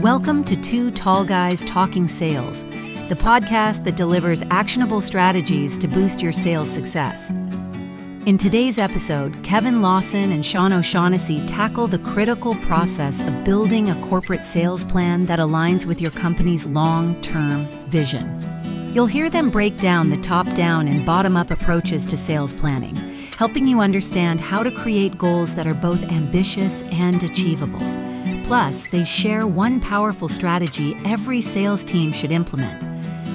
Welcome to Two Tall Guys Talking Sales, the podcast that delivers actionable strategies to boost your sales success. In today's episode, Kevin Lawson and Sean O'Shaughnessy tackle the critical process of building a corporate sales plan that aligns with your company's long-term vision. You'll hear them break down the top-down and bottom-up approaches to sales planning, helping you understand how to create goals that are both ambitious and achievable. Plus, they share one powerful strategy every sales team should implement,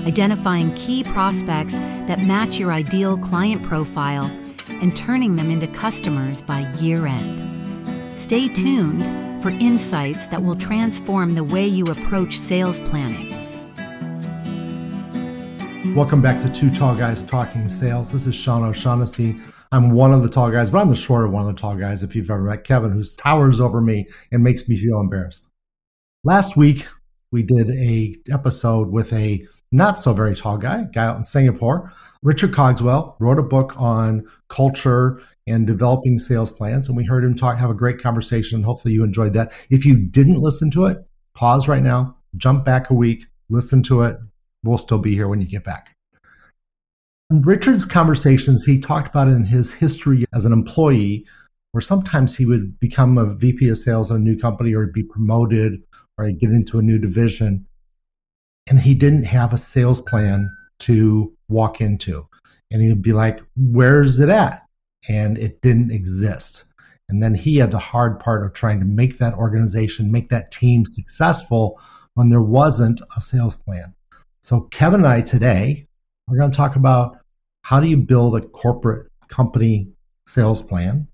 identifying key prospects that match your ideal client profile and turning them into customers by year-end. Stay tuned for insights that will transform the way you approach sales planning. Welcome back to Two Tall Guys Talking Sales. This is Sean O'Shaughnessy. I'm one of the tall guys, but I'm the shorter one of the tall guys if you've ever met Kevin, who towers over me and makes me feel embarrassed. Last week, we did a episode with a not so very tall guy out in Singapore. Richard Cogswell wrote a book on culture and developing sales plans, and we heard him have a great conversation. Hopefully you enjoyed that. If you didn't listen to it, pause right now, jump back a week, listen to it. We'll still be here when you get back. In Richard's conversations, he talked about in his history as an employee, where sometimes he would become a VP of sales in a new company or be promoted or get into a new division. And he didn't have a sales plan to walk into. And he would be like, where's it at? And it didn't exist. And then he had the hard part of trying to make that organization, make that team successful when there wasn't a sales plan. So Kevin and I today, we're going to talk about how do you build a corporate company sales plan.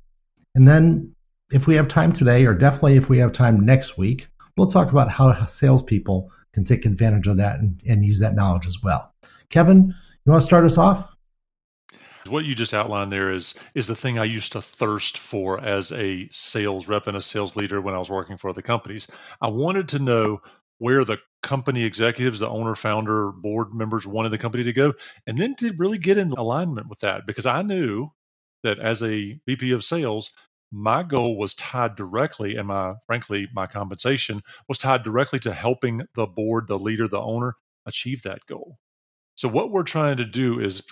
And then if we have time today, or definitely if we have time next week, we'll talk about how salespeople can take advantage of that and use that knowledge as well. Kevin, you want to start us off? What you just outlined there is the thing I used to thirst for as a sales rep and a sales leader when I was working for other companies. I wanted to know where the company executives, the owner, founder, board members wanted the company to go, and then to really get in alignment with that, because I knew that as a VP of sales, my goal was tied directly, and frankly, my compensation was tied directly to helping the board, the leader, the owner achieve that goal. So what we're trying to do is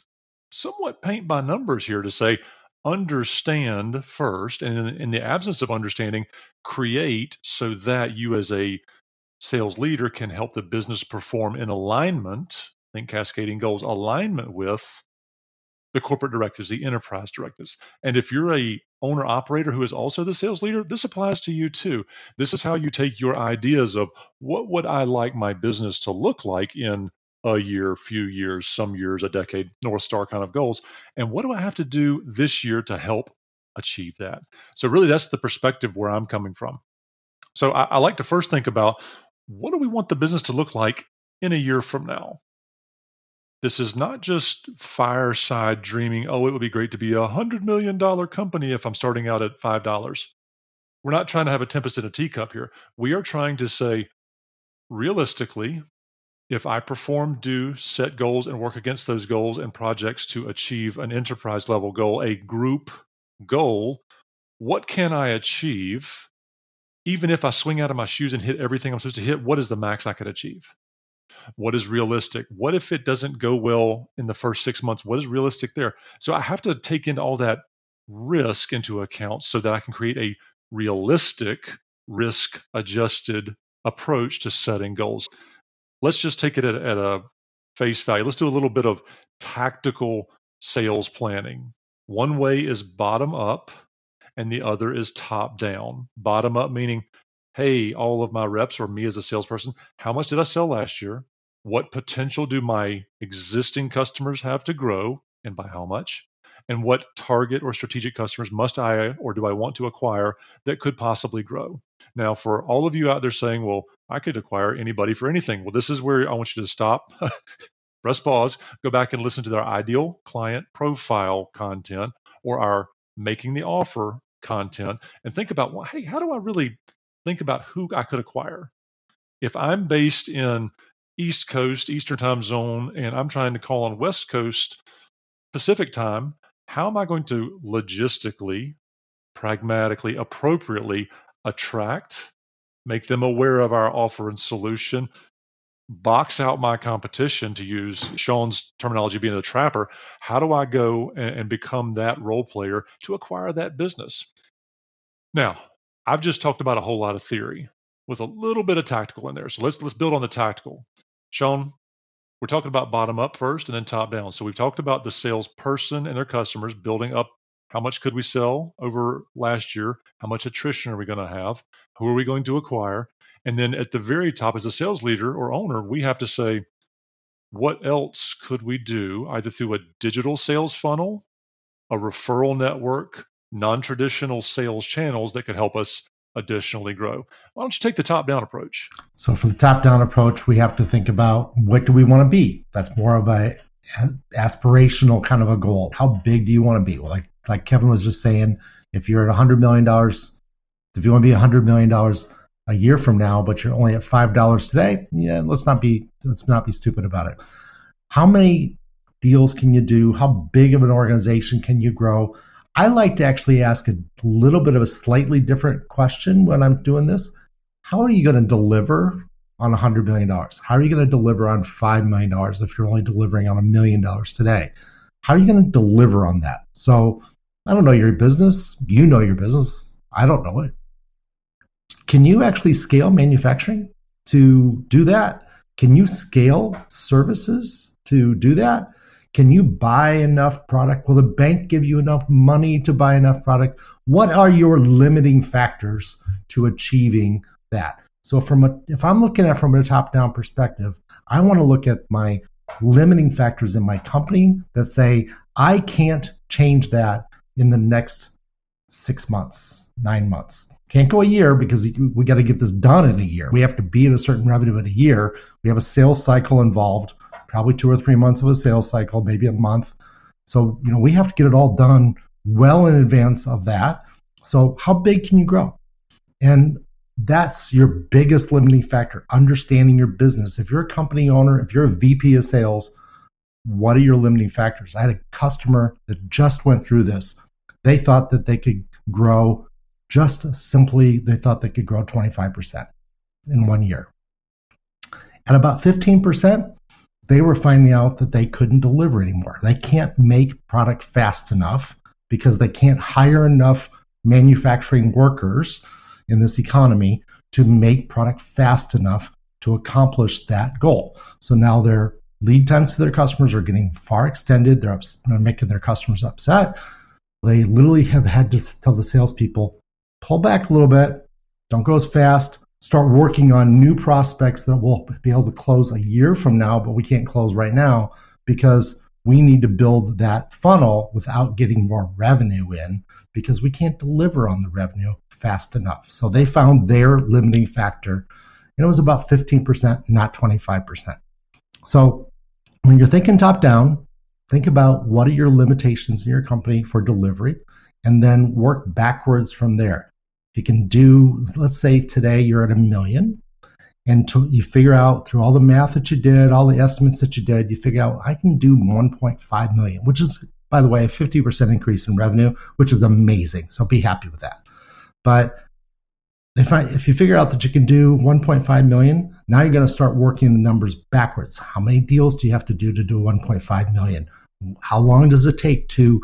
somewhat paint by numbers here to say, understand first, and in the absence of understanding, create so that you as a sales leader can help the business perform in alignment, think cascading goals, alignment with the corporate directives, the enterprise directives. And if you're a owner operator who is also the sales leader, this applies to you too. This is how you take your ideas of what would I like my business to look like in a year, few years, some years, a decade, North Star kind of goals. And what do I have to do this year to help achieve that? So really that's the perspective where I'm coming from. So I like to first think about, what do we want the business to look like in a year from now? This is not just fireside dreaming, oh, it would be great to be a $100 million company if I'm starting out at $5. We're not trying to have a tempest in a teacup here. We are trying to say, realistically, if I perform, do, set goals, and work against those goals and projects to achieve an enterprise level goal, a group goal, what can I achieve? Even if I swing out of my shoes and hit everything I'm supposed to hit, what is the max I could achieve? What is realistic? What if it doesn't go well in the first 6 months? What is realistic there? So I have to take in all that risk into account so that I can create a realistic, risk-adjusted approach to setting goals. Let's just take it at a face value. Let's do a little bit of tactical sales planning. One way is bottom up, and the other is top down. Bottom up meaning, hey, all of my reps or me as a salesperson, how much did I sell last year? What potential do my existing customers have to grow, and by how much? And what target or strategic customers must I or do I want to acquire that could possibly grow? Now, for all of you out there saying, well, I could acquire anybody for anything. Well, this is where I want you to stop, press pause, go back and listen to their ideal client profile content or our making the offer content, and think about, well, hey, how do I really think about who I could acquire? If I'm based in East Coast, Eastern time zone, and I'm trying to call on West Coast Pacific time, how am I going to logistically, pragmatically, appropriately attract, make them aware of our offer and solution, box out my competition, to use Sean's terminology, being a trapper. How do I go and become that role player to acquire that business? Now, I've just talked about a whole lot of theory with a little bit of tactical in there. So let's build on the tactical. Sean, we're talking about bottom up first and then top down. So we've talked about the salesperson and their customers building up. How much could we sell over last year? How much attrition are we going to have? Who are we going to acquire? And then at the very top, as a sales leader or owner, we have to say, what else could we do, either through a digital sales funnel, a referral network, non-traditional sales channels that could help us additionally grow? Why don't you take the top-down approach? So for the top-down approach, we have to think about, what do we want to be? That's more of a aspirational kind of a goal. How big do you want to be? Well, like Kevin was just saying, if you're at $100 million, if you want to be $100 million a year from now, but you're only at $5 today, yeah, let's not be stupid about it. How many deals can you do? How big of an organization can you grow? I like to actually ask a little bit of a slightly different question when I'm doing this. How are you going to deliver on $100 million? How are you going to deliver on $5 million if you're only delivering on $1 million today? How are you going to deliver on that? So I don't know your business. You know your business. I don't know it. Can you actually scale manufacturing to do that? Can you scale services to do that? Can you buy enough product? Will the bank give you enough money to buy enough product? What are your limiting factors to achieving that? So if I'm looking at it from a top-down perspective, I want to look at my limiting factors in my company that say, I can't change that in the next 6 months, 9 months. Can't go a year because we got to get this done in a year. We have to be at a certain revenue in a year. We have a sales cycle involved, probably 2 or 3 months of a sales cycle, maybe a month. So, we have to get it all done well in advance of that. So how big can you grow? And that's your biggest limiting factor, understanding your business. If you're a company owner, if you're a VP of sales, what are your limiting factors? I had a customer that just went through this. They thought that they could grow, they thought they could grow 25% in 1 year. At about 15%, they were finding out that they couldn't deliver anymore. They can't make product fast enough because they can't hire enough manufacturing workers in this economy to make product fast enough to accomplish that goal. So now their lead times to their customers are getting far extended. They're making their customers upset. They literally have had to tell the salespeople, pull back a little bit, don't go as fast, start working on new prospects that we'll be able to close a year from now, but we can't close right now because we need to build that funnel without getting more revenue in because we can't deliver on the revenue fast enough. So they found their limiting factor, and it was about 15%, not 25%. So when you're thinking top down, think about what are your limitations in your company for delivery, and then work backwards from there. If you can do, let's say today you're at $1 million, and you figure out through all the math that you did, all the estimates that you did, you figure out I can do 1.5 million, which is, by the way, a 50% increase in revenue, which is amazing. So be happy with that. But if you figure out that you can do 1.5 million, now you're going to start working the numbers backwards. How many deals do you have to do 1.5 million? How long does it take to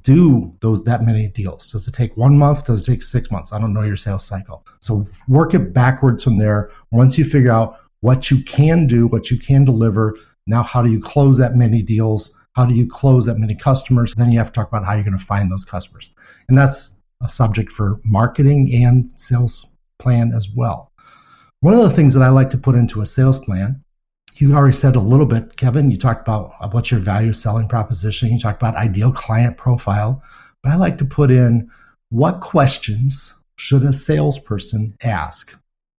do that many deals? Does it take 1 month? Does it take 6 months? I don't know your sales cycle. So work it backwards from there. Once you figure out what you can do, what you can deliver, now how do you close that many deals? How do you close that many customers? Then you have to talk about how you're going to find those customers. And that's a subject for marketing and sales plan as well. One of the things that I like to put into a sales plan, you already said a little bit, Kevin, you talked about what's your value selling proposition. You talked about ideal client profile, but I like to put in what questions should a salesperson ask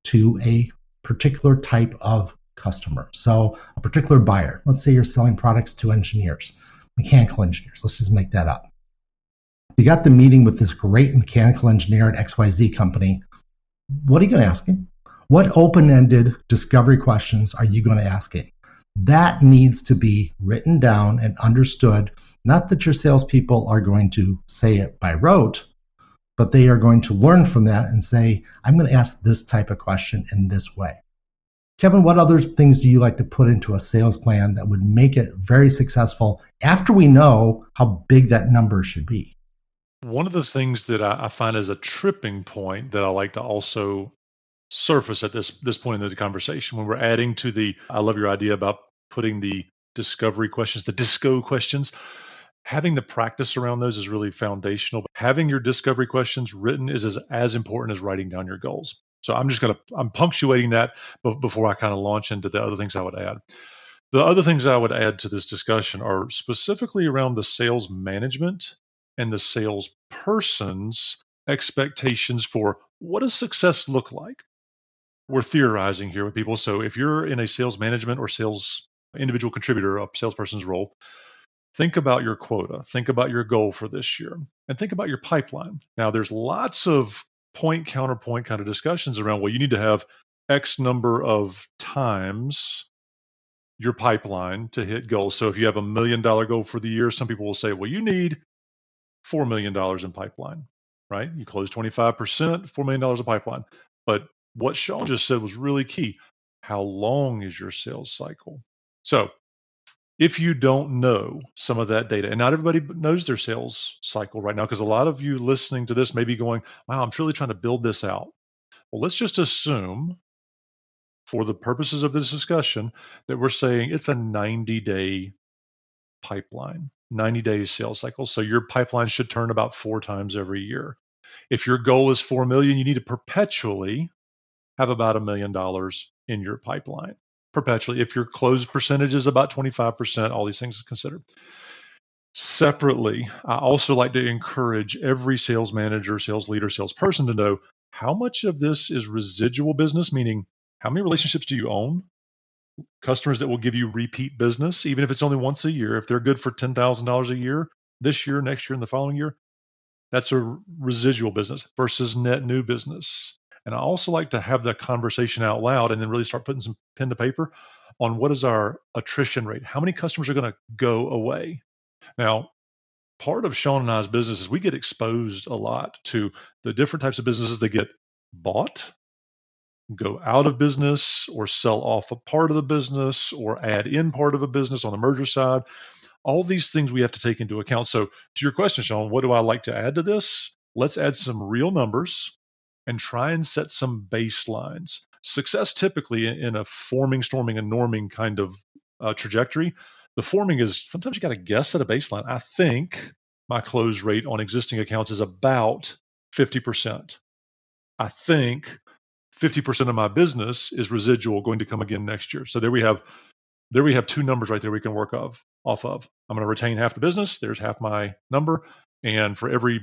to a particular type of customer. So a particular buyer, let's say you're selling products to engineers, mechanical engineers. Let's just make that up. You got the meeting with this great mechanical engineer at XYZ company. What are you going to ask him? What open-ended discovery questions are you going to ask him? That needs to be written down and understood. Not that your salespeople are going to say it by rote, but they are going to learn from that and say, I'm going to ask this type of question in this way. Kevin, what other things do you like to put into a sales plan that would make it very successful after we know how big that number should be? One of the things that I find as a tripping point that I like to also surface at this point in the conversation, when we're adding to I love your idea about putting the discovery questions, the disco questions. Having the practice around those is really foundational. Having your discovery questions written is as important as writing down your goals. So I'm punctuating that before I kind of launch into the other things I would add. The other things I would add to this discussion are specifically around the sales management and the salesperson's expectations for what does success look like. We're theorizing here with people. So if you're in a sales management or sales individual contributor, a salesperson's role, think about your quota, think about your goal for this year, and think about your pipeline. Now, there's lots of point counterpoint kind of discussions around, well, you need to have X number of times your pipeline to hit goals. So if you have $1 million goal for the year, some people will say, well, you need $4 million in pipeline, right? You close 25%, $4 million of pipeline. But what Sean just said was really key. How long is your sales cycle? So if you don't know some of that data, and not everybody knows their sales cycle right now, because a lot of you listening to this may be going, wow, I'm truly trying to build this out. Well, let's just assume, for the purposes of this discussion, that we're saying it's a 90-day pipeline, 90-day sales cycle. So your pipeline should turn about 4 times every year. If your goal is 4 million, you need to perpetually have about $1 million in your pipeline. Perpetually. If your close percentage is about 25%, all these things considered. Separately, I also like to encourage every sales manager, sales leader, salesperson to know how much of this is residual business, meaning how many relationships do you own? Customers that will give you repeat business, even if it's only once a year. If they're good for $10,000 a year, this year, next year, and the following year, that's a residual business versus net new business. And I also like to have that conversation out loud and then really start putting some pen to paper on what is our attrition rate. How many customers are going to go away? Now, part of Sean and I's business is we get exposed a lot to the different types of businesses that get bought, go out of business, or sell off a part of the business, or add in part of a business on the merger side. All these things we have to take into account. So to your question, Sean, what do I like to add to this? Let's add some real numbers and try and set some baselines. Success typically in a forming, storming, and norming kind of trajectory, the forming is sometimes you got to guess at a baseline. I think my close rate on existing accounts is about 50%. I think 50% of my business is residual going to come again next year. So there we have 2 numbers right there we can work off of. I'm going to retain half the business. There's half my number. And for every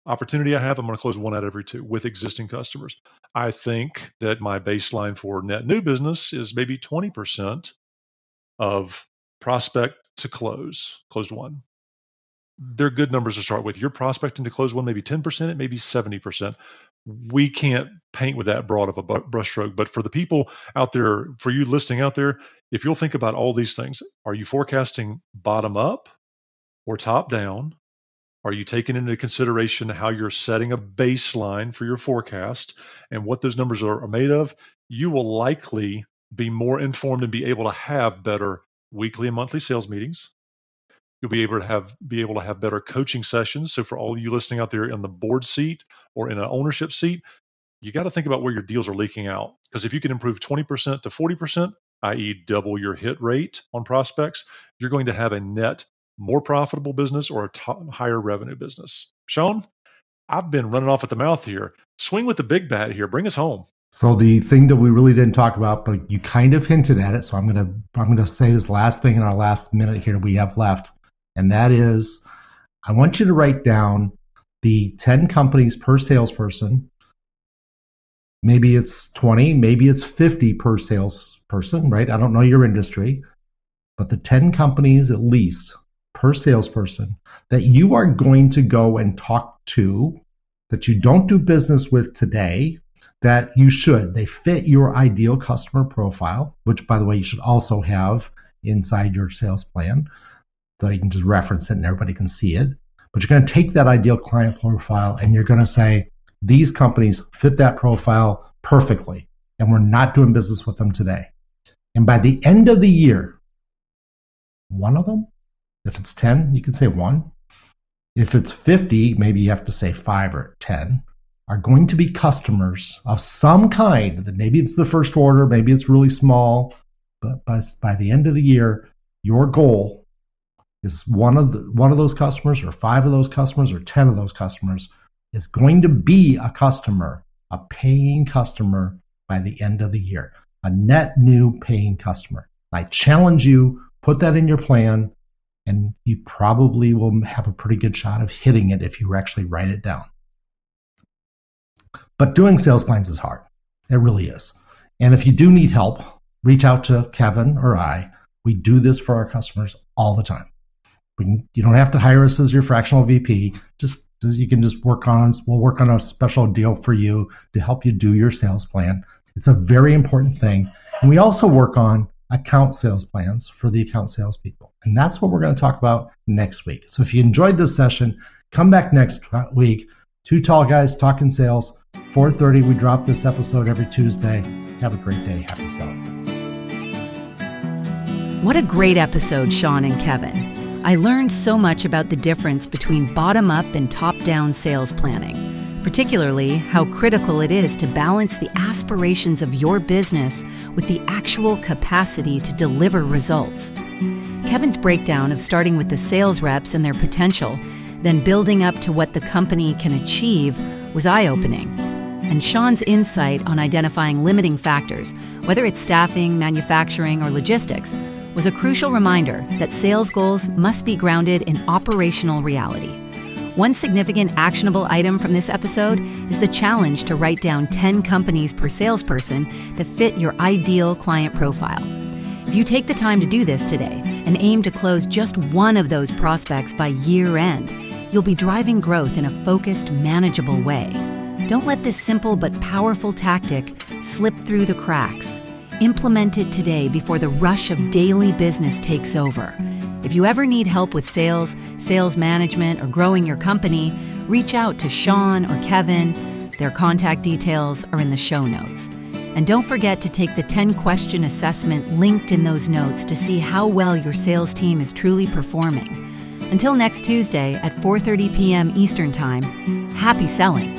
opportunity I have, I'm going to close 1 out of every 2 with existing customers. I think that my baseline for net new business is maybe 20% of prospect to closed 1. They're good numbers to start with. You're prospecting to close 1, maybe 10%, it may be 70%. We can't paint with that broad of a brushstroke, but for the people out there, for you listening out there, if you'll think about all these things, are you forecasting bottom up or top down? Are you taking into consideration how you're setting a baseline for your forecast and what those numbers are made of? You will likely be more informed and be able to have better weekly and monthly sales meetings. You'll be able to have better coaching sessions. So for all of you listening out there in the board seat or in an ownership seat, you got to think about where your deals are leaking out. Because if you can improve 20% to 40%, i.e. double your hit rate on prospects, you're going to have a net more profitable business or a higher revenue business. Sean, I've been running off at the mouth here. Swing with the big bat here. Bring us home. So the thing that we really didn't talk about, but you kind of hinted at it. So I'm gonna say this last thing in our last minute here we have left, and that is, I want you to write down the 10 companies per salesperson. Maybe it's 20, maybe it's 50 per salesperson, right? I don't know your industry, but the 10 companies at least per salesperson that you are going to go and talk to, that you don't do business with today, that you should. They fit your ideal customer profile, which, by the way, you should also have inside your sales plan, so you can just reference it and everybody can see it. But you're going to take that ideal client profile and you're going to say, these companies fit that profile perfectly, and we're not doing business with them today. And by the end of the year, one of them, if it's 10, you can say one. If it's 50, maybe you have to say 5 or 10, are going to be customers of some kind. That maybe it's the first order, maybe it's really small, but by the end of the year, your goal is one of those customers, or 5 of those customers, or 10 of those customers is going to be a customer, a paying customer by the end of the year, a net new paying customer. I challenge you, put that in your plan, and you probably will have a pretty good shot of hitting it if you actually write it down. But doing sales plans is hard. It really is. And if you do need help, reach out to Kevin or I. We do this for our customers all the time. You don't have to hire us as your fractional VP. You can just we'll work on a special deal for you to help you do your sales plan. It's a very important thing. And we also work on account sales plans for the account salespeople. And that's what we're going to talk about next week. So if you enjoyed this session, come back next week. 2 Tall Guys Talking Sales, 4:30. We drop this episode every Tuesday. Have a great day. Happy selling. What a great episode, Sean and Kevin. I learned so much about the difference between bottom-up and top-down sales planning, particularly how critical it is to balance the aspirations of your business with the actual capacity to deliver results. Kevin's breakdown of starting with the sales reps and their potential, then building up to what the company can achieve, was eye-opening. And Sean's insight on identifying limiting factors, whether it's staffing, manufacturing, or logistics, was a crucial reminder that sales goals must be grounded in operational reality. One significant actionable item from this episode is the challenge to write down 10 companies per salesperson that fit your ideal client profile. If you take the time to do this today and aim to close just one of those prospects by year end, you'll be driving growth in a focused, manageable way. Don't let this simple but powerful tactic slip through the cracks. Implement it today before the rush of daily business takes over. If you ever need help with sales, sales management, or growing your company, reach out to Sean or Kevin. Their contact details are in the show notes. And don't forget to take the 10-question assessment linked in those notes to see how well your sales team is truly performing. Until next Tuesday at 4:30 p.m. Eastern Time, happy selling.